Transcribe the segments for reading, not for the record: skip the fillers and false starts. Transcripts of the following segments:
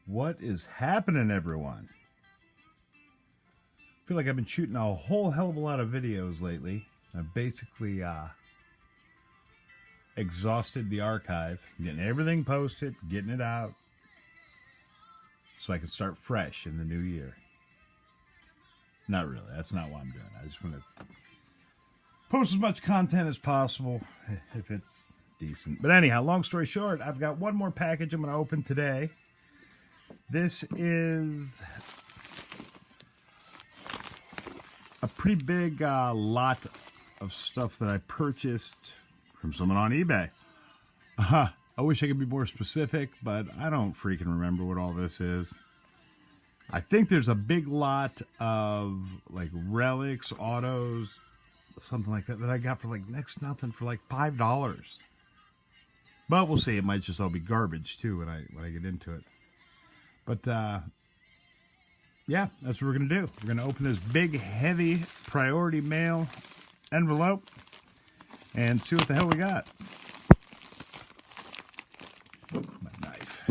What is happening, everyone? I feel like I've been shooting a whole hell of a lot of videos lately. I've basically exhausted the archive, getting everything posted, getting it out, so I can start fresh in the new year. Not really. That's not what I'm doing. I just want to post as much content as possible if it's decent. But anyhow, long story short, I've got one more package I'm going to open today. This is a pretty big lot of stuff that I purchased from someone on eBay. I wish I could be more specific, but I don't freaking remember what all this is. I think there's a big lot of like relics, autos, something like that I got for like next to nothing for like $5. But we'll see. It might just all be garbage too when I get into it. But yeah, that's what we're gonna do. We're gonna open this big, heavy priority mail envelope and see what the hell we got. My knife.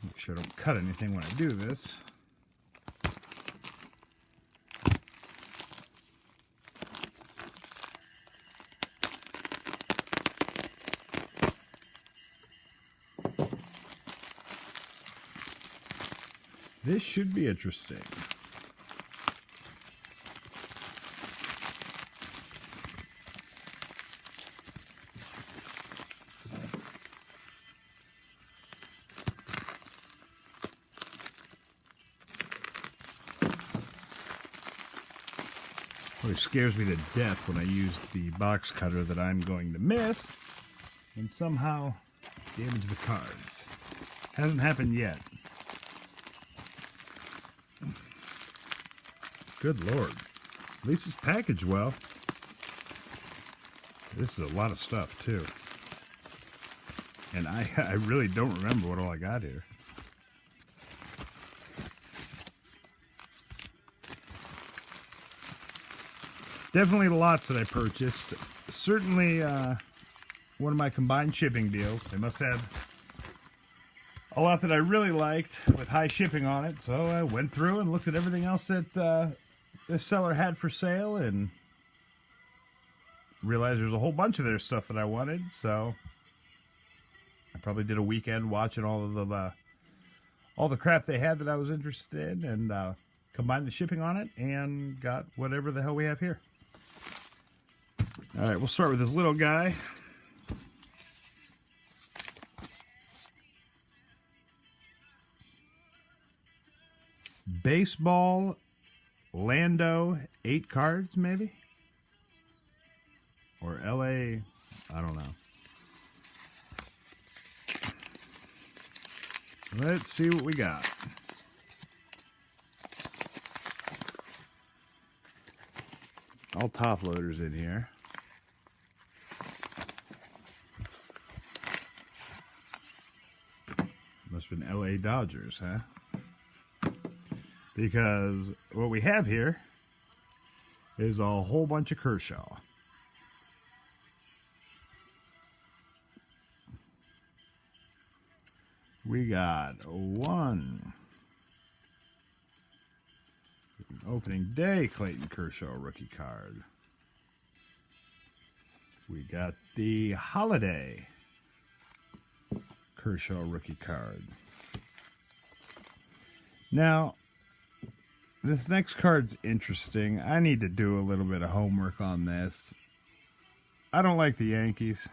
Make sure I don't cut anything when I do this. This should be interesting. Always scares me to death when I use the box cutter that I'm going to miss and somehow damage the cards. Hasn't happened yet. Good Lord. At least it's packaged well. This is a lot of stuff, too. And I really don't remember what all I got here. Definitely lots that I purchased. Certainly one of my combined shipping deals. They must have a lot that I really liked with high shipping on it. So I went through and looked at everything else that this seller had for sale and realized there's a whole bunch of their stuff that I wanted. So I probably did a weekend watching all the crap they had that I was interested in and combined the shipping on it and got whatever the hell we have here. All right, we'll start with this little guy. Baseball Lando 8 cards, maybe? Or LA, I don't know. Let's see what we got. All top loaders in here. Must have been LA Dodgers, huh? Because what we have here is a whole bunch of Kershaw. We got one opening day Clayton Kershaw rookie card. We got the holiday Kershaw rookie card. Now, this next card's interesting. I need to do a little bit of homework on this. I don't like the Yankees.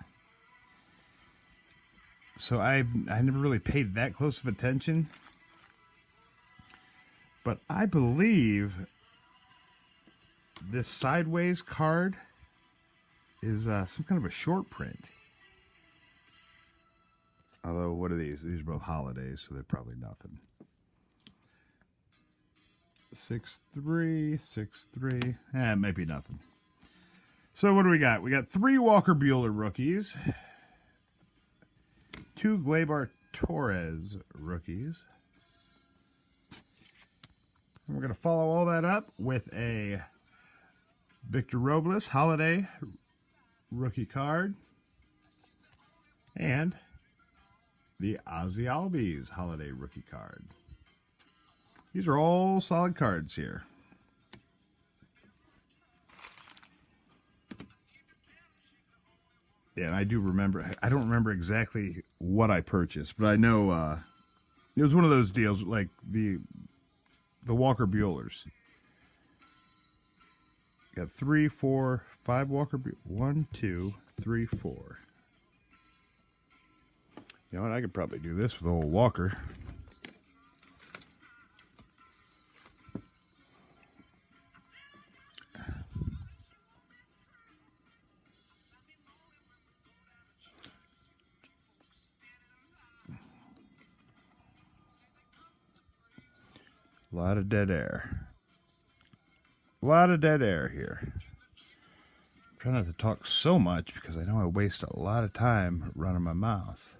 So I never really paid that close of attention. But I believe this sideways card is some kind of a short print. Although, what are these? These are both holidays, so they're probably nothing. 6-3, 6-3. It might be nothing. So what do we got? We got 3 Walker Buehler rookies. 2 Gleyber Torres rookies. And we're going to follow all that up with a Victor Robles holiday rookie card. And the Ozzy Albies Holiday Rookie card. These are all solid cards here. Yeah, and I do remember, I don't remember exactly what I purchased, but I know it was one of those deals like the Walker Buellers. Got 3, 4, 5 Walker Buellers. 1, 2, 3, 4. You know what? I could probably do this with old Walker. A lot of dead air. A lot of dead air here. I'm trying not to talk so much because I know I waste a lot of time running my mouth.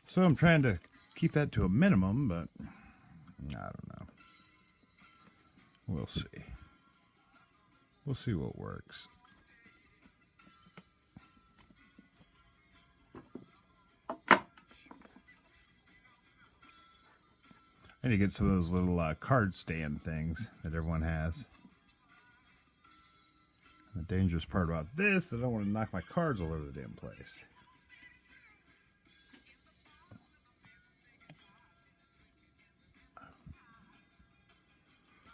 So I'm trying to keep that to a minimum, but I don't know. We'll see. We'll see what works. I need to get some of those little card stand things that everyone has. The dangerous part about this is I don't want to knock my cards all over the damn place.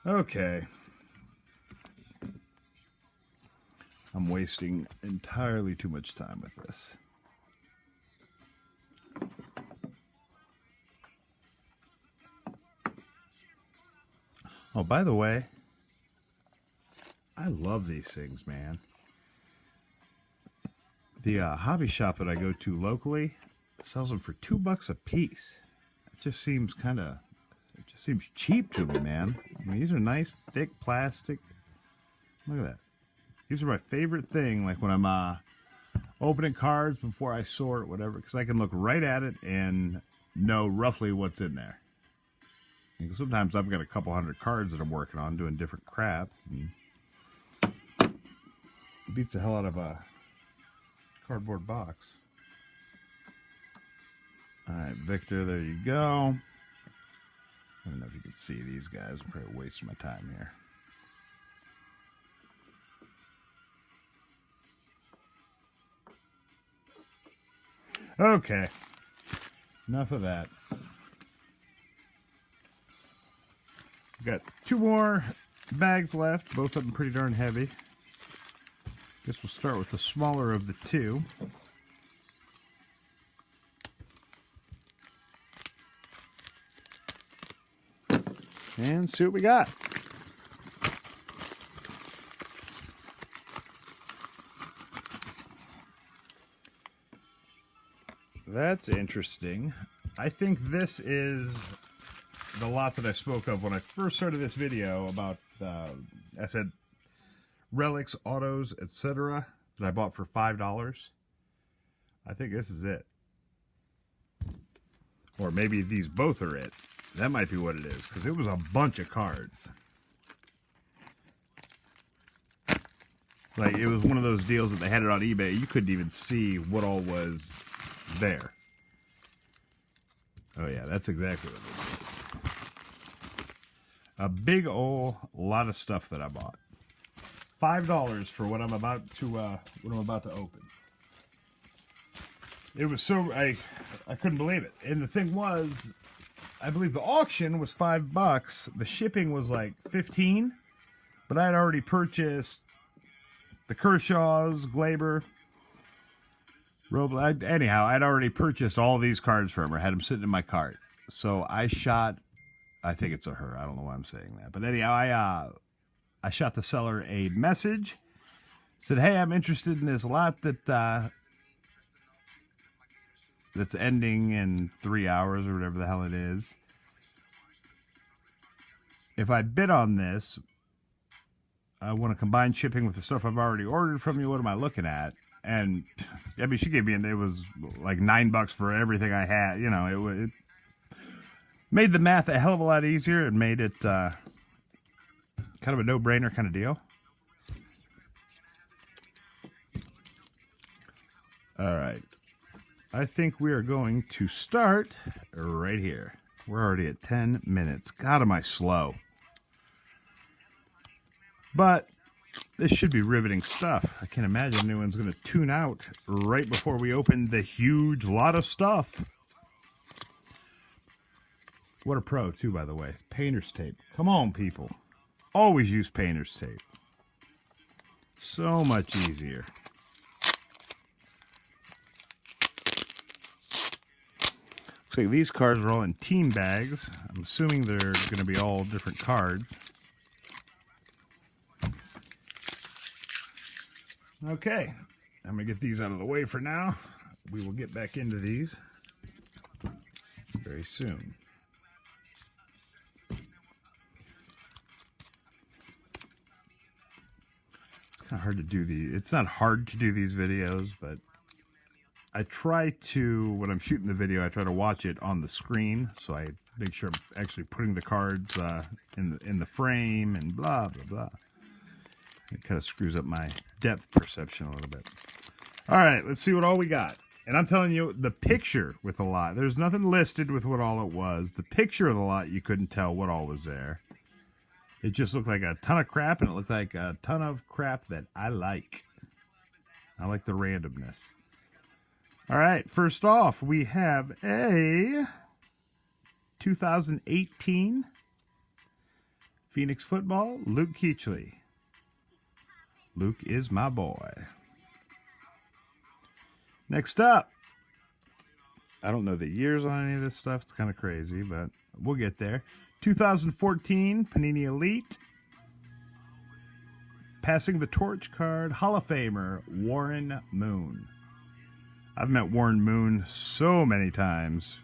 Okay. I'm wasting entirely too much time with this. Oh, by the way, I love these things, man. The hobby shop that I go to locally sells them for $2 a piece. It just seems it just seems cheap to me, man. I mean, these are nice, thick plastic. Look at that. These are my favorite thing, like when I'm opening cards before I sort, whatever, because I can look right at it and know roughly what's in there. And sometimes I've got a couple hundred cards that I'm working on, doing different crap. And it beats the hell out of a cardboard box. All right, Victor, there you go. I don't know if you can see these guys. I'm probably wasting my time here. Okay, enough of that. We've got 2 more bags left, both of them pretty darn heavy. Guess we'll start with the smaller of the 2. And see what we got. That's interesting. I think this is the lot that I spoke of when I first started this video about, I said, relics, autos, etc. that I bought for $5. I think this is it. Or maybe these both are it. That might be what it is, because it was a bunch of cards. Like, it was one of those deals that they had it on eBay. You couldn't even see what all was there. Oh yeah, that's exactly what this is. A big old lot of stuff that I bought. $5 for what I'm about to open. It was so I couldn't believe it. And the thing was, I believe the auction was $5. The shipping was like $15, but I had already purchased the Kershaws, Glaber, Robles. Anyhow, I'd already purchased all these cards from her. I had them sitting in my cart. So I shot, I think it's a her. I don't know why I'm saying that. But anyhow, I shot the seller a message. Said, hey, I'm interested in this lot that's ending in 3 hours or whatever the hell it is. If I bid on this, I want to combine shipping with the stuff I've already ordered from you. What am I looking at? And I mean, she gave me, it was like $9 for everything I had. You know, it made the math a hell of a lot easier. It made it kind of a no-brainer kind of deal. All right. I think we are going to start right here. We're already at 10 minutes. God, am I slow. But this should be riveting stuff. I can't imagine anyone's going to tune out right before we open the huge lot of stuff. What a pro, too, by the way. Painter's tape. Come on, people. Always use painter's tape. So much easier. Looks like these cards are all in team bags. I'm assuming they're going to be all different cards. Okay, I'm going to get these out of the way for now. We will get back into these very soon. It's kind of hard to do these. It's not hard to do these videos, but I try to, when I'm shooting the video, I try to watch it on the screen, so I make sure I'm actually putting the cards in the frame and blah, blah, blah. It kind of screws up my depth perception a little bit. All right, let's see what all we got. And I'm telling you, the picture with the lot, there's nothing listed with what all it was. The picture of the lot, you couldn't tell what all was there. It just looked like a ton of crap, and it looked like a ton of crap that I like. I like the randomness. All right, first off, we have a 2018 Phoenix football, Luke Kuechly. Luke is my boy. Next up, I don't know the years on any of this stuff. It's kind of crazy, but we'll get there. 2014 Panini Elite. Passing the torch card, Hall of Famer, Warren Moon. I've met Warren Moon so many times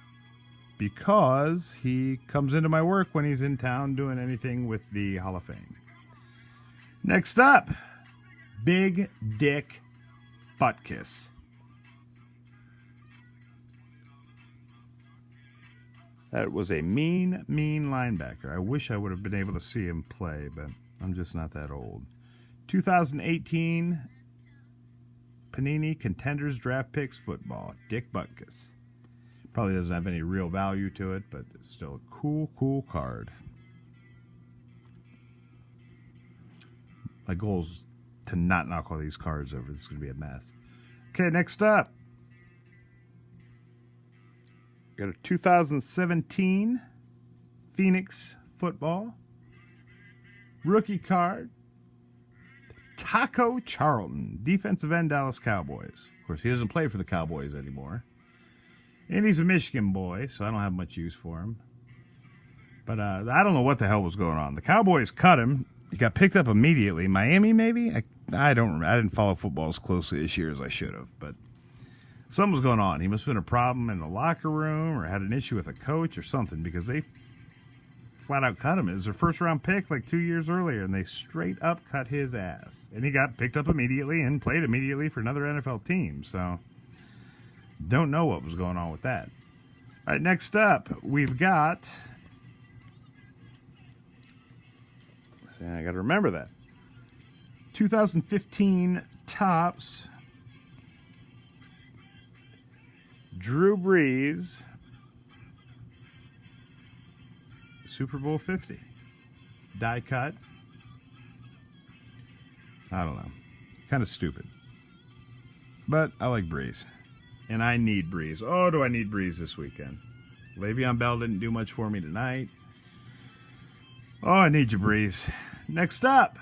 because he comes into my work when he's in town doing anything with the Hall of Fame. Next up, Big Dick Butkus. That was a mean linebacker. I wish I would have been able to see him play, but I'm just not that old. 2018 Panini Contenders Draft Picks Football, Dick Butkus. Probably doesn't have any real value to it, but it's still a cool card. My goal is to not knock all these cards over. This is going to be a mess. Okay, next up. Got a 2017 Phoenix football. Rookie card. Taco Charlton, defensive end, Dallas Cowboys. Of course, he doesn't play for the Cowboys anymore. And he's a Michigan boy, so I don't have much use for him. But I don't know what the hell was going on. The Cowboys cut him. He got picked up immediately. Miami, maybe? I don't remember. I didn't follow football as closely this year as I should have. But something was going on. He must have been a problem in the locker room or had an issue with a coach or something, because they flat out cut him. It was their first round pick like 2 years earlier, and they straight up cut his ass. And he got picked up immediately and played immediately for another NFL team. So don't know what was going on with that. All right, next up, we've got, I got to remember that, 2015 Topps Drew Brees Super Bowl 50 die cut. I don't know, kind of stupid, but I like Brees, and I need Brees. Oh, do I need Brees this weekend? Le'Veon Bell didn't do much for me tonight. Oh, I need you, Brees. Next up,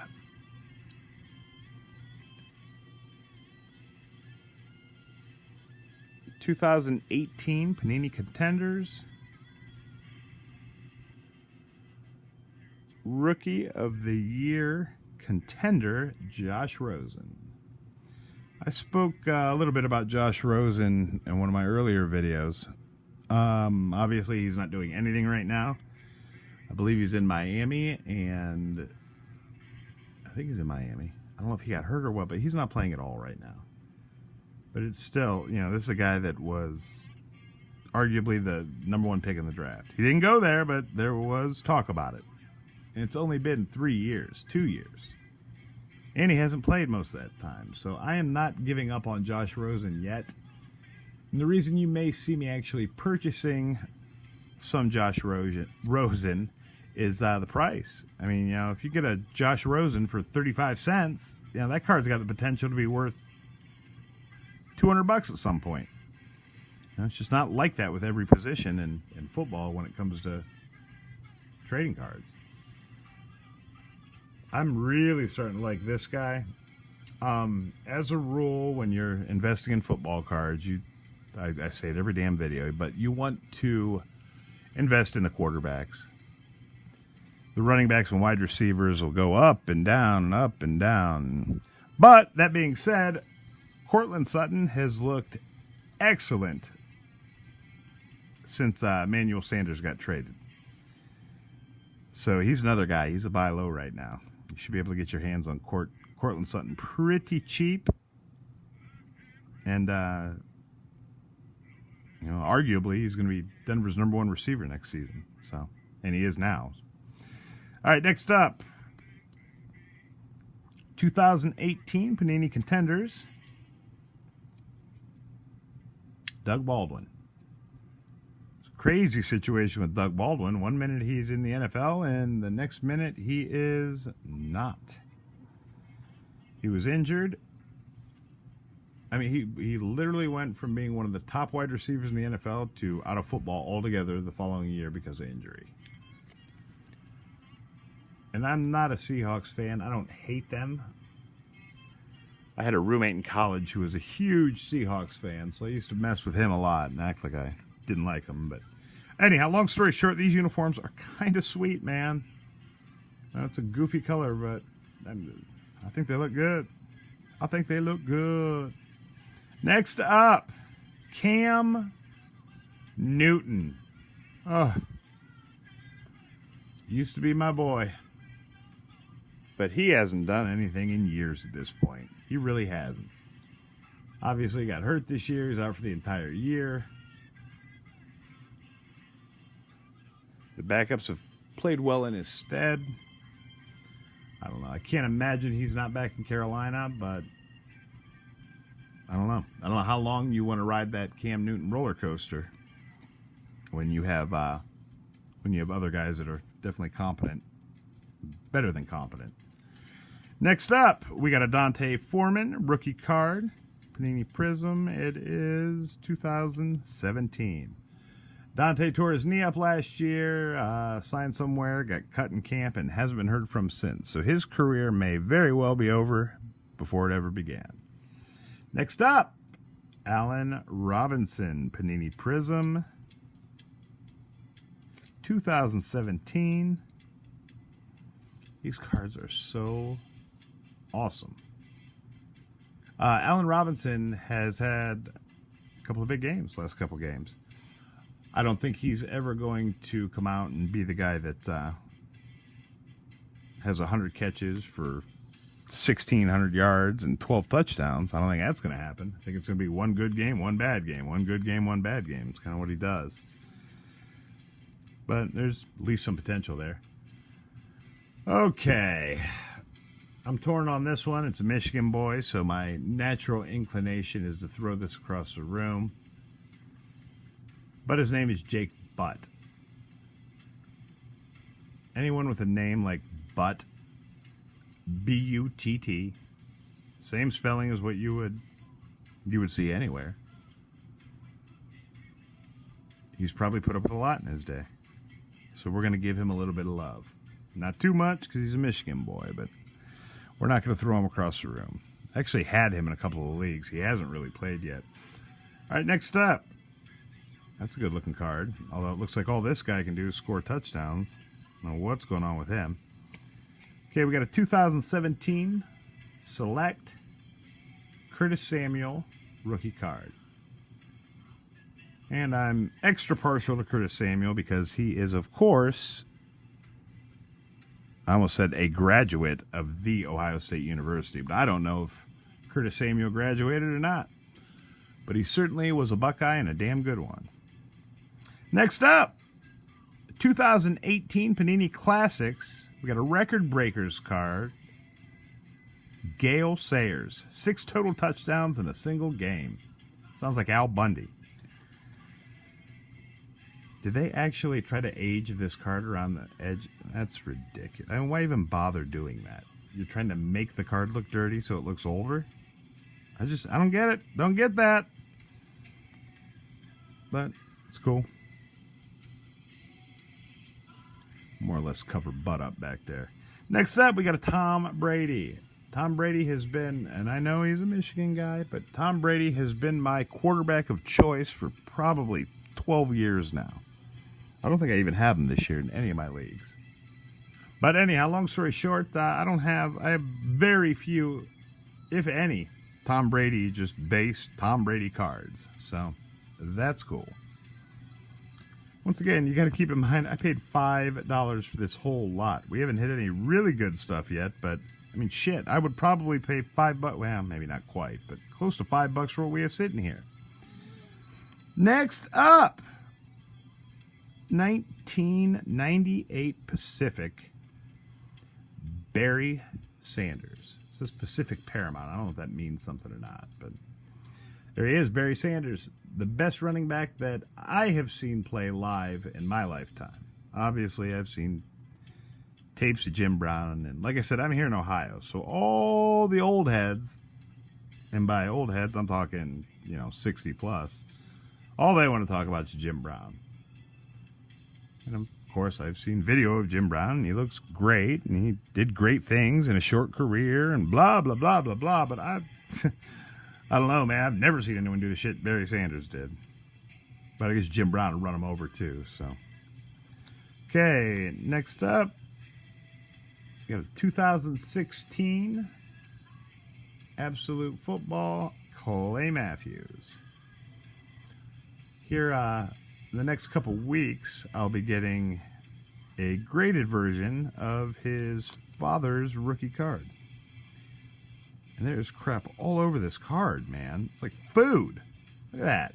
'18 Panini Contenders Rookie of the Year contender, Josh Rosen. I spoke a little bit about Josh Rosen in one of my earlier videos. Obviously, he's not doing anything right now. I believe he's in Miami, and I think he's in Miami. I don't know if he got hurt or what, but he's not playing at all right now. But it's still, you know, this is a guy that was arguably the #1 pick in the draft. He didn't go there, but there was talk about it. And it's only been 3 years, 2 years. And he hasn't played most of that time. So I am not giving up on Josh Rosen yet. And the reason you may see me actually purchasing some Josh Rosen is the price. I mean, you know, if you get a Josh Rosen for 35 cents, you know, that card's got the potential to be worth $200 at some point. You know, it's just not like that with every position in football when it comes to trading cards. I'm really starting to like this guy. As a rule, when you're investing in football cards, I say it every damn video, but you want to invest in the quarterbacks. The running backs and wide receivers will go up and down and up and down. But that being said, Courtland Sutton has looked excellent since Emmanuel Sanders got traded. So he's another guy. He's a buy low right now. You should be able to get your hands on Courtland Sutton pretty cheap. And, you know, arguably he's going to be Denver's #1 receiver next season. So, and he is now. All right, next up, 2018 Panini Contenders, Doug Baldwin. It's a crazy situation with Doug Baldwin. One minute he's in the NFL, and the next minute he is not. He was injured. I mean, he literally went from being one of the top wide receivers in the NFL to out of football altogether the following year because of injury. And I'm not a Seahawks fan. I don't hate them. I had a roommate in college who was a huge Seahawks fan, so I used to mess with him a lot and act like I didn't like him. But anyhow, long story short, these uniforms are kind of sweet, man. It's a goofy color, but I think they look good. I think they look good. Next up, Cam Newton. Oh, used to be my boy. But he hasn't done anything in years at this point. He really hasn't. Obviously, he got hurt this year. He's out for the entire year. The backups have played well in his stead. I don't know. I can't imagine he's not back in Carolina, but I don't know. I don't know how long you want to ride that Cam Newton roller coaster when you have other guys that are definitely competent, better than competent. Next up, we got a Dante Foreman rookie card, Panini Prism. It is 2017. Dante tore his knee up last year, signed somewhere, got cut in camp, and hasn't been heard from since. So his career may very well be over before it ever began. Next up, Allen Robinson, Panini Prism, 2017. These cards are so awesome. Allen Robinson has had a couple of big games, last couple games. I don't think he's ever going to come out and be the guy that has 100 catches for 1,600 yards and 12 touchdowns. I don't think that's going to happen. I think it's going to be one good game, one bad game, one good game, one bad game. It's kind of what he does. But there's at least some potential there. Okay. I'm torn on this one. It's a Michigan boy, so my natural inclination is to throw this across the room. But his name is Jake Butt. Anyone with a name like Butt, B-U-T-T, same spelling as what you would see anywhere. He's probably put up with a lot in his day. So we're going to give him a little bit of love. Not too much because he's a Michigan boy, but we're not going to throw him across the room. I actually had him in a couple of leagues. He hasn't really played yet. All right, next up. That's a good-looking card. Although it looks like all this guy can do is score touchdowns. I don't know what's going on with him. Okay, we got a 2017 Select Curtis Samuel rookie card. And I'm extra partial to Curtis Samuel because he is, of course, I almost said a graduate of The Ohio State University, but I don't know if Curtis Samuel graduated or not. But he certainly was a Buckeye and a damn good one. Next up, 2018 Panini Classics. We got a Record Breakers card. Gale Sayers. 6 total touchdowns in a single game. Sounds like Al Bundy. Did they actually try to age this card around the edge? That's ridiculous. I mean, why even bother doing that? You're trying to make the card look dirty so it looks older? I don't get it. Don't get that. But it's cool. More or less cover butt up back there. Next up, we got a Tom Brady. Tom Brady has been, and I know he's a Michigan guy, but Tom Brady has been my quarterback of choice for probably 12 years now. I don't think I even have him this year in any of my leagues. But anyhow, long story short, I have very few, if any, Tom Brady, just base Tom Brady cards. So that's cool. Once again, you got to keep in mind, I paid $5 for this whole lot. We haven't hit any really good stuff yet, but I mean, shit, I would probably pay $5. Well, maybe not quite, but close to $5 for what we have sitting here. Next up, 1998 Pacific, Barry Sanders. It says Pacific Paramount. I don't know if that means something or not, but there he is, Barry Sanders, the best running back that I have seen play live in my lifetime. Obviously, I've seen tapes of Jim Brown, and like I said, I'm here in Ohio, so all the old heads, and by old heads, I'm talking, 60 plus, all they want to talk about is Jim Brown. And of course, I've seen video of Jim Brown, and he looks great, and he did great things in a short career, and blah, blah, blah, blah, blah, but I don't know, man. I've never seen anyone do the shit Barry Sanders did. But I guess Jim Brown would run him over, too, so. Okay, next up, we got a 2016 Absolute Football, Clay Matthews. Here, in the next couple weeks, I'll be getting a graded version of his father's rookie card. And there's crap all over this card, man. It's like food. Look at that.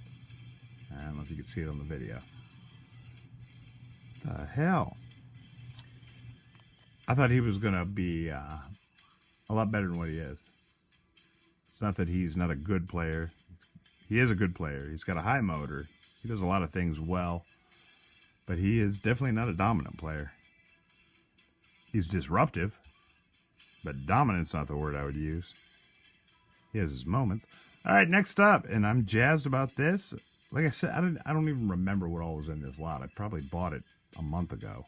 I don't know if you can see it on the video. What the hell? I thought he was going to be a lot better than what he is. It's not that he's not a good player. He is a good player. He's got a high motor. He does a lot of things well. But he is definitely not a dominant player. He's disruptive. But dominant's not the word I would use. He has his moments. All right, next up. And I'm jazzed about this. Like I said, I don't even remember what all was in this lot. I probably bought it a month ago.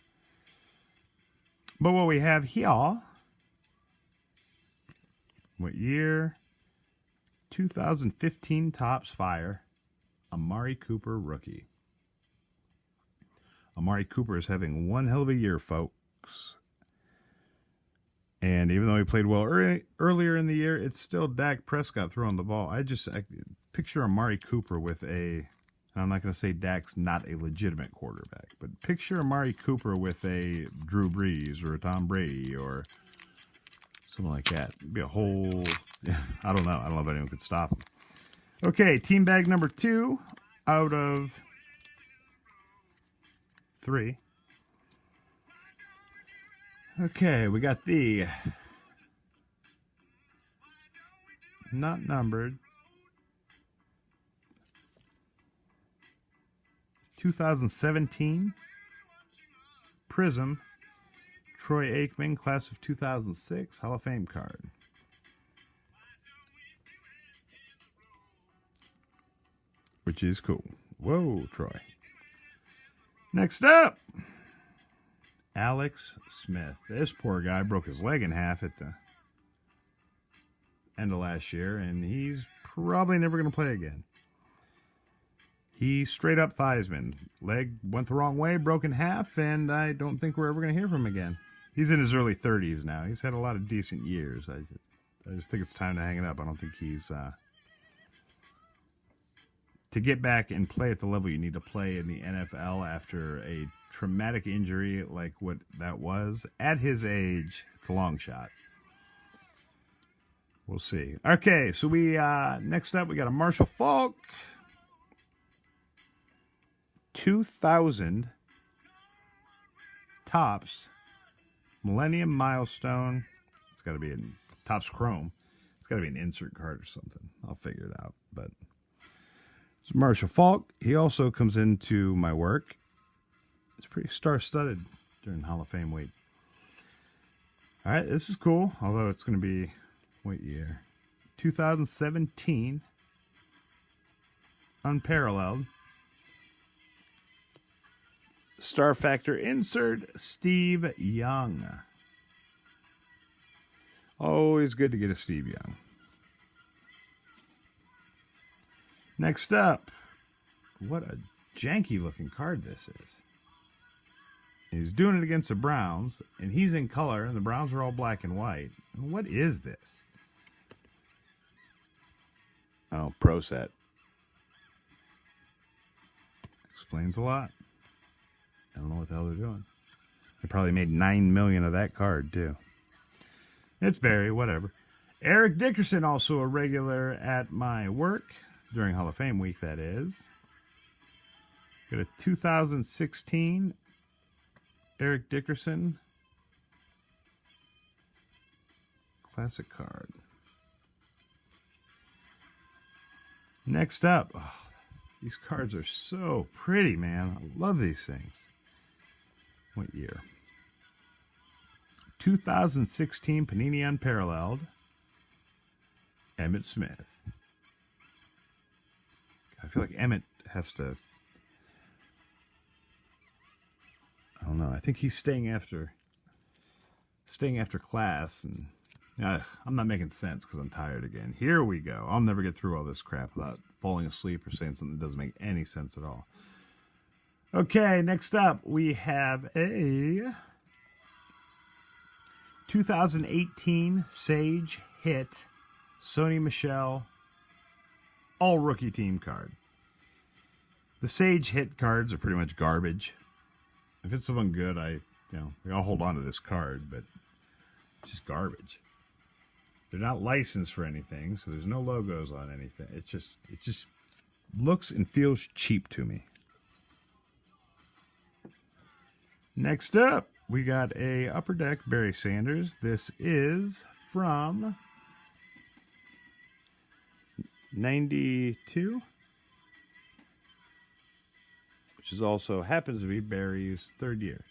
But what we have here, what year? 2015 Topps Fire, Amari Cooper rookie. Amari Cooper is having one hell of a year, folks. And even though he played well earlier in the year, it's still Dak Prescott throwing the ball. I picture Amari Cooper with I'm not going to say Dak's not a legitimate quarterback, but picture Amari Cooper with a Drew Brees or a Tom Brady or something like that. It'd be a whole, I don't know. I don't know if anyone could stop him. Okay, team bag number 2 out of 3. Okay, we got the not numbered 2017 Prism Troy Aikman, class of 2006 Hall of Fame card. Which is cool. Whoa, Troy. Next up, Alex Smith. This poor guy broke his leg in half at the end of last year, and he's probably never going to play again. He straight up Theismann. Leg went the wrong way, broke in half, and I don't think we're ever going to hear from him again. He's in his early 30s now. He's had a lot of decent years. I just think it's time to hang it up. I don't think he's... to get back and play at the level you need to play in the NFL after a traumatic injury like what that was, at his age, it's a long shot. We'll see. Okay, so we next up we got a Marshall Faulk 2000 Topps Millennium Milestone. It's got to be in Topps Chrome. It's got to be an insert card or something. I'll figure it out, but Marshall Faulk, he also comes into my work It's pretty star-studded during Hall of Fame week. All right, this is cool, although it's going to be, what year? 2017. Unparalleled. Star Factor insert, Steve Young. Always good to get a Steve Young. Next up, what a janky looking card this is. He's doing it against the Browns, and he's in color, and the Browns are all black and white. What is this? Oh, Pro Set. Explains a lot. I don't know what the hell they're doing. They probably made $9 million of that card, too. It's Barry, whatever. Eric Dickerson, also a regular at my work, during Hall of Fame week, that is. Got a 2016 Eric Dickerson classic card. Next up, oh, these cards are so pretty, man. I love these things. What year? 2016 Panini Unparalleled. Emmitt Smith. I feel like Emmitt has to... I don't know. I think he's staying after class, and I'm not making sense because I'm tired again. Here we go. I'll never get through all this crap without falling asleep or saying something that doesn't make any sense at all. Okay, next up we have a 2018 Sage Hit Sony Michel all rookie team card. The Sage Hit cards are pretty much garbage. If it's someone good, I'll hold on to this card, but it's just garbage. They're not licensed for anything, so there's no logos on anything. It just looks and feels cheap to me. Next up, we got a Upper Deck Barry Sanders. This is from 92, which is also happens to be Barry's third year.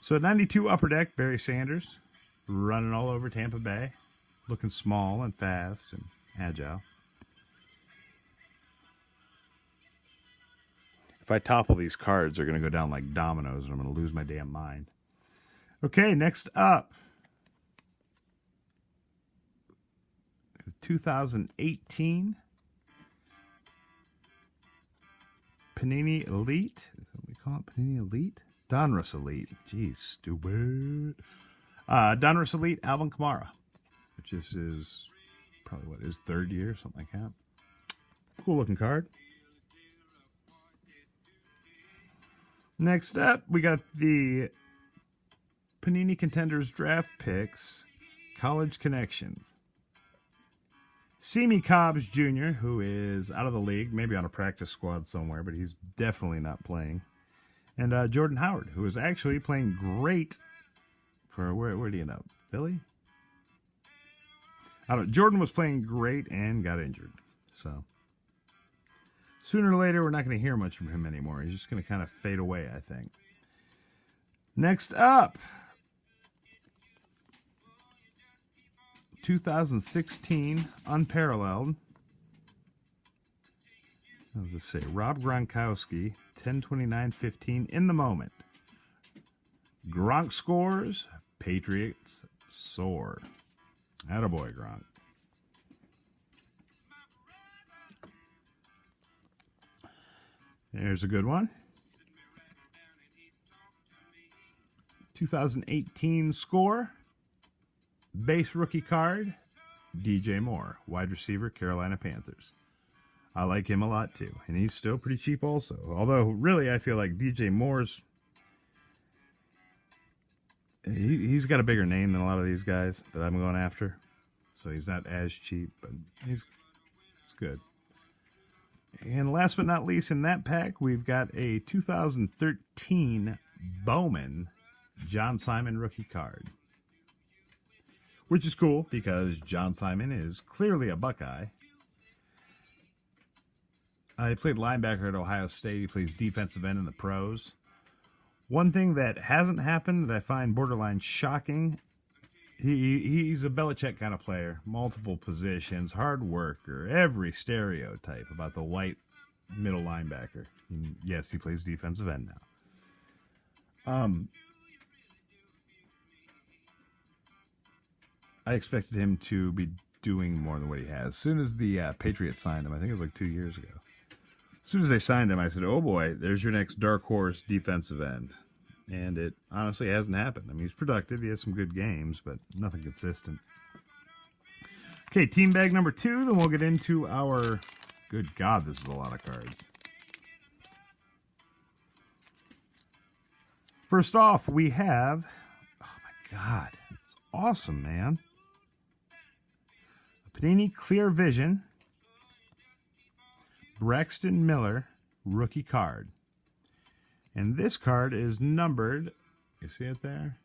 So 92 Upper Deck Barry Sanders, running all over Tampa Bay, looking small and fast and agile. If I topple these cards, they're going to go down like dominoes, and I'm going to lose my damn mind. Okay, next up. 2018 Panini Elite. Is that what we call it? Panini Elite? Donruss Elite. Jeez, stupid. Donruss Elite Alvin Kamara, which is probably his third year, something like that. Cool looking card. Next up, we got the Panini Contenders Draft Picks College Connections. Simi Cobbs Jr., who is out of the league, maybe on a practice squad somewhere, but he's definitely not playing. And Jordan Howard, who is actually playing great for, where did he end up? Philly? I don't know. Jordan was playing great and got injured. So sooner or later, we're not going to hear much from him anymore. He's just going to kind of fade away, I think. Next up, 2016 Unparalleled. I'll just say Rob Gronkowski, 10/29/15 in the moment. Gronk scores, Patriots soar. Attaboy, Gronk. There's a good one. 2018 score. Base rookie card. DJ Moore, wide receiver, Carolina Panthers. I like him a lot too. And he's still pretty cheap also. Although, really, I feel like DJ Moore's... He's got a bigger name than a lot of these guys that I'm going after. So he's not as cheap, but it's good. And last but not least in that pack, we've got a 2013 Bowman John Simon rookie card. Which is cool because John Simon is clearly a Buckeye. He played linebacker at Ohio State. He plays defensive end in the pros. One thing that hasn't happened that I find borderline shocking, he's a Belichick kind of player. Multiple positions, hard worker, every stereotype about the white middle linebacker. And yes, he plays defensive end now. I expected him to be doing more than what he has. As soon as the Patriots signed him, I think it was like 2 years ago. As soon as they signed him, I said, oh boy, there's your next dark horse defensive end. And it honestly hasn't happened. I mean, he's productive. He has some good games, but nothing consistent. Okay, team bag number 2. Then we'll get into our... Good God, this is a lot of cards. First off, we have... Oh my God, it's awesome, man. A Panini Clear Vision. Braxton Miller rookie card. And this card is numbered, you see it there?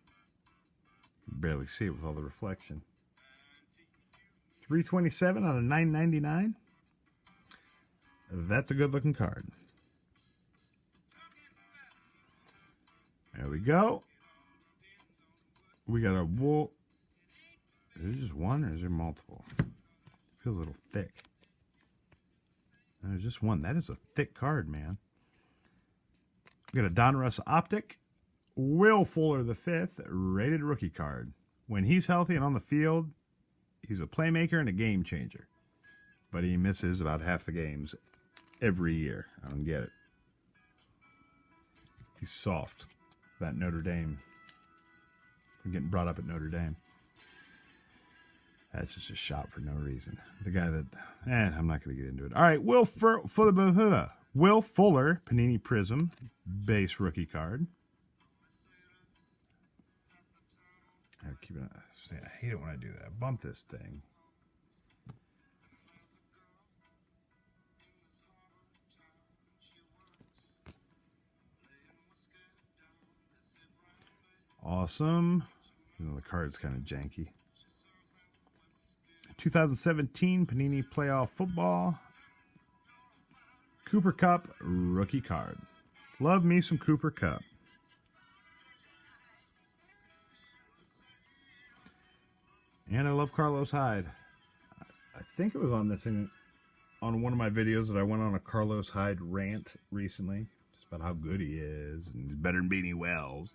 You can barely see it with all the reflection. 327 out of 999. That's a good looking card. There we go. We got a wool. Is there just one or is there multiple? It feels a little thick. There's just one. That is a thick card, man. We got a Donruss Optic. Will Fuller V, rated rookie card. When he's healthy and on the field, he's a playmaker and a game changer. But he misses about half the games every year. I don't get it. He's soft. That Notre Dame. I'm getting brought up at Notre Dame. That's just a shot for no reason. The guy that... I'm not going to get into it. All right, Will Fuller, Panini Prism, base rookie card. I hate it when I do that. Bump this thing. Awesome. You know, the card's kind of janky. 2017 Panini Playoff Football. Cooper Kupp rookie card. Love me some Cooper Kupp. And I love Carlos Hyde. I think it was on this thing, on one of my videos that I went on a Carlos Hyde rant recently. Just about how good he is and he's better than Beanie Wells.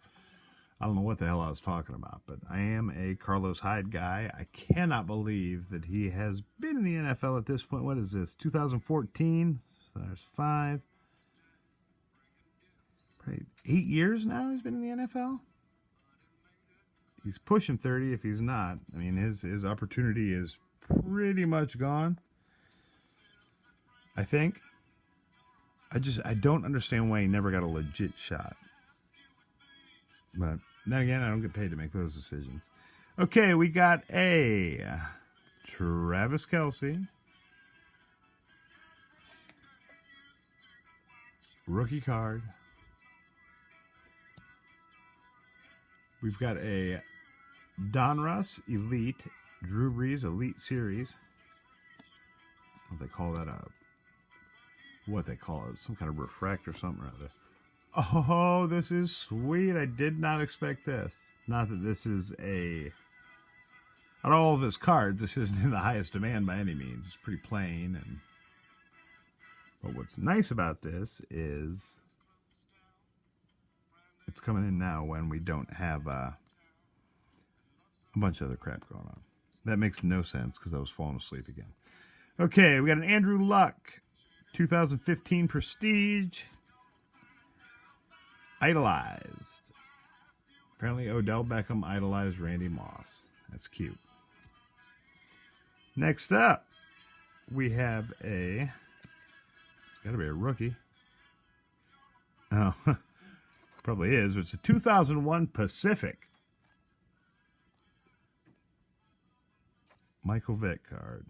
I don't know what the hell I was talking about, but I am a Carlos Hyde guy. I cannot believe that he has been in the NFL at this point. What is this? 2014? So there's 5. Probably 8 years now he's been in the NFL. He's pushing 30 if he's not. I mean, his opportunity is pretty much gone, I think. I don't understand why he never got a legit shot. But then again, I don't get paid to make those decisions. Okay, we got a Travis Kelce. Rookie card. We've got a Donruss Elite, Drew Brees Elite Series. What they call that? What they call it? Some kind of refract or something or other. Oh, this is sweet. I did not expect this. Not that this is a... Out of all of his cards, this isn't in the highest demand by any means. It's pretty plain. But what's nice about this is it's coming in now when we don't have a bunch of other crap going on. That makes no sense because I was falling asleep again. Okay, we got an Andrew Luck 2015 Prestige. Idolized. Apparently Odell Beckham idolized Randy Moss. That's cute. Next up, we have a... It's got to be a rookie. Oh, probably is, but it's a 2001 Pacific. Michael Vick card.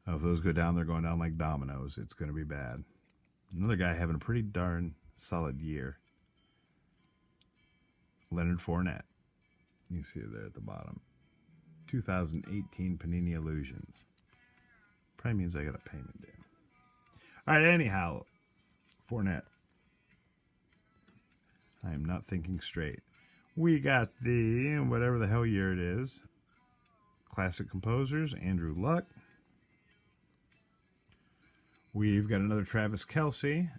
Oh, if those go down, they're going down like dominoes. It's going to be bad. Another guy having a pretty darn solid year. Leonard Fournette. You can see it there at the bottom. 2018 Panini Illusions. Probably means I got a payment due. All right, anyhow. Fournette. I am not thinking straight. We got the, whatever the hell year it is, classic composers, Andrew Luck. We've got another Travis Kelce.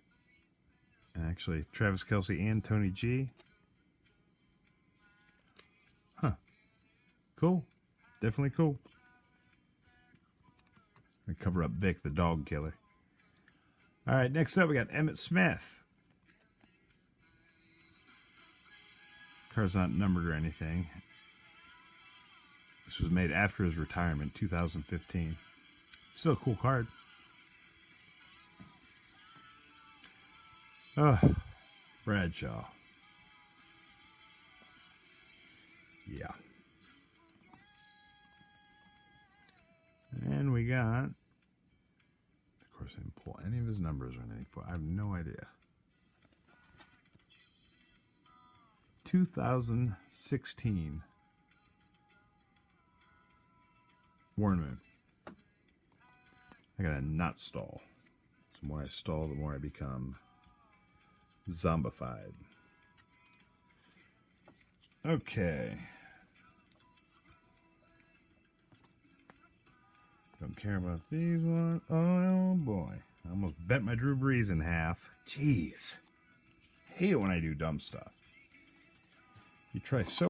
Actually, Travis Kelce and Tony G. Huh. Cool. Definitely cool. I cover up Vic, the dog killer. All right, next up we got Emmitt Smith. Car's not numbered or anything. This was made after his retirement, 2015. Still a cool card. Bradshaw. Yeah. And we got, of course, I didn't pull any of his numbers or anything for. I have no idea. 2016 Warren Moon. I gotta not stall. The more I stall, the more I become zombified. Okay. Don't care about these ones. Oh boy. I almost bent my Drew Brees in half. Jeez. I hate it when I do dumb stuff. You try so